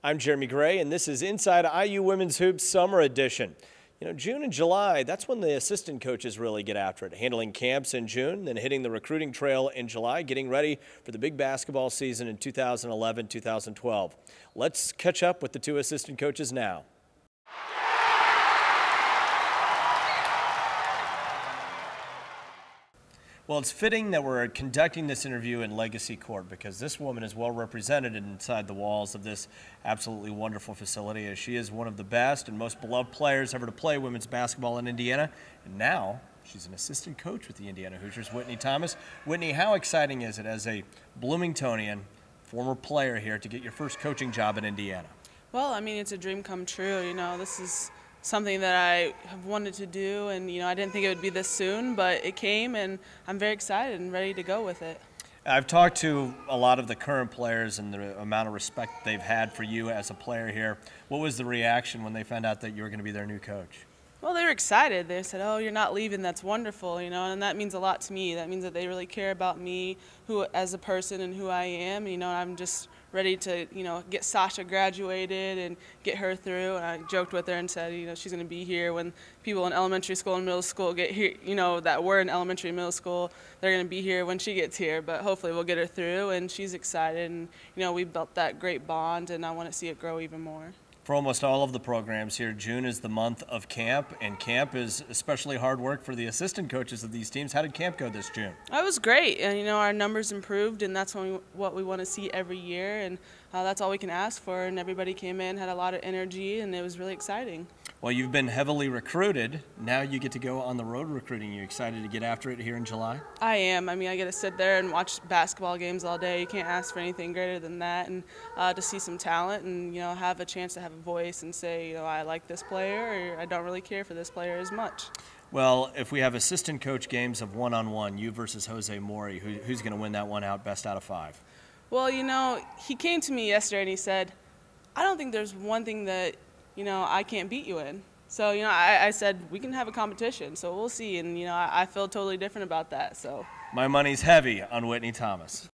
I'm Jeremy Gray, and this is Inside IU Women's Hoops Summer Edition. June and July, that's when the assistant coaches really get after it, handling camps in June, then hitting the recruiting trail in July, getting ready for the big basketball season in 2011-2012. Let's catch up with the two assistant coaches now. Well, it's fitting that we're conducting this interview in Legacy Court because this woman is well represented inside the walls of this absolutely wonderful facility, as she is one of the best and most beloved players ever to play women's basketball in Indiana. And now she's an assistant coach with the Indiana Hoosiers, Whitney Thomas. Whitney, how exciting is it as a Bloomingtonian, former player here, to get your first coaching job in Indiana? Well, I mean, it's a dream come true. This is something that I have wanted to do, and I didn't think it would be this soon, but it came, and I'm very excited and ready to go with it. I've talked to a lot of the current players and the amount of respect they've had for you as a player here. What was the reaction when they found out that you were going to be their new coach? Well, they were excited. They said, "Oh, you're not leaving. That's wonderful," and that means a lot to me. That means that they really care about me, as a person, and who I am. I'm just ready to, get Sasha graduated and get her through. And I joked with her and said, she's going to be here when people in elementary school and middle school get here, that were in elementary and middle school, they're going to be here when she gets here. But hopefully we'll get her through, and she's excited. And, we built that great bond, and I want to see it grow even more. For almost all of the programs here, June is the month of camp, and camp is especially hard work for the assistant coaches of these teams. How did camp go this June? It was great, and our numbers improved, and that's what we want to see every year, and that's all we can ask for. And everybody came in, had a lot of energy, and it was really exciting. Well, you've been heavily recruited. Now you get to go on the road recruiting. You excited to get after it here in July? I am. I mean, I get to sit there and watch basketball games all day. You can't ask for anything greater than that, and to see some talent and have a chance to have a voice and say, I like this player, or I don't really care for this player as much. Well, if we have assistant coach games of one-on-one, you versus Jose Mori, who's going to win that one out best out of 5? Well, he came to me yesterday and he said, I don't think there's one thing that I can't beat you in. So, I said, we can have a competition, so we'll see. And, I feel totally different about that. So my money's heavy on Whitney Thomas.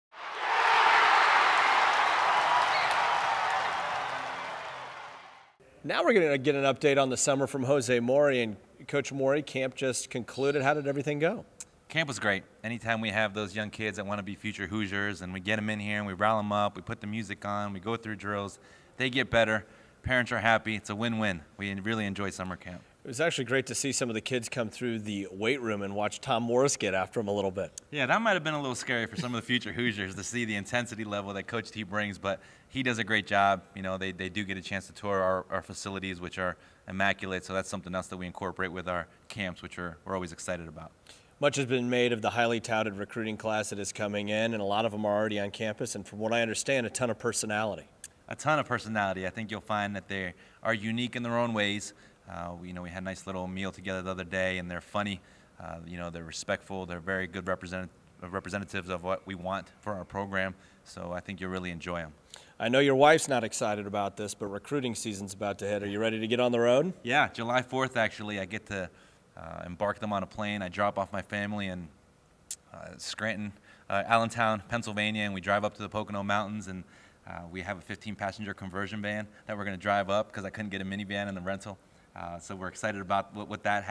Now we're going to get an update on the summer from Jose Mori. And Coach Mori, camp just concluded. How did everything go? Camp was great. Anytime we have those young kids that want to be future Hoosiers and we get them in here and we rile them up, we put the music on, we go through drills, they get better. Parents are happy. It's a win-win. We really enjoy summer camp. It was actually great to see some of the kids come through the weight room and watch Tom Morris get after him a little bit. Yeah, that might have been a little scary for some of the future Hoosiers to see the intensity level that Coach T brings, but he does a great job. They do get a chance to tour our facilities, which are immaculate, so that's something else that we incorporate with our camps, which we're always excited about. Much has been made of the highly touted recruiting class that is coming in, and a lot of them are already on campus, and from what I understand, a ton of personality. A ton of personality. I think you'll find that they are unique in their own ways. We had a nice little meal together the other day, and they're funny. They're respectful. They're very good representatives of what we want for our program. So I think you'll really enjoy them. I know your wife's not excited about this, but recruiting season's about to hit. Are you ready to get on the road? Yeah, July 4th, actually, I get to embark them on a plane. I drop off my family in Scranton, Allentown, Pennsylvania, and we drive up to the Pocono Mountains, and we have a 15-passenger conversion van that we're going to drive up because I couldn't get a minivan in the rental. So we're excited about what that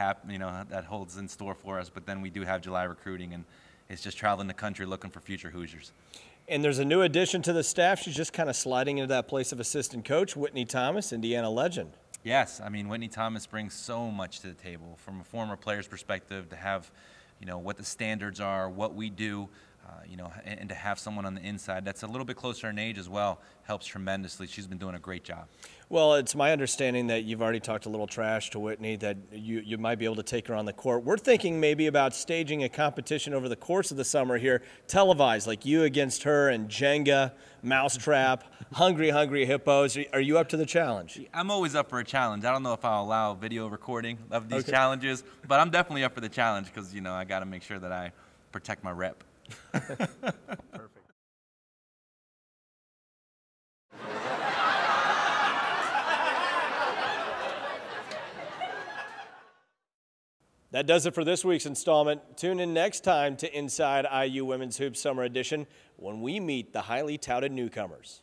that holds in store for us. But then we do have July recruiting, and it's just traveling the country looking for future Hoosiers. And there's a new addition to the staff. She's just kind of sliding into that place of assistant coach, Whitney Thomas, Indiana legend. Yes, I mean, Whitney Thomas brings so much to the table from a former player's perspective to have, what the standards are, what we do. And to have someone on the inside that's a little bit closer in age as well helps tremendously. She's been doing a great job. Well, it's my understanding that you've already talked a little trash to Whitney, that you might be able to take her on the court. We're thinking maybe about staging a competition over the course of the summer here, televised, like you against her and Jenga, Mousetrap, Hungry Hippos. Are you up to the challenge? I'm always up for a challenge. I don't know if I'll allow video recording of these challenges, but I'm definitely up for the challenge because, I got to make sure that I protect my rep. Perfect. That does it for this week's installment. Tune in next time to Inside IU Women's Hoops Summer Edition when we meet the highly touted newcomers.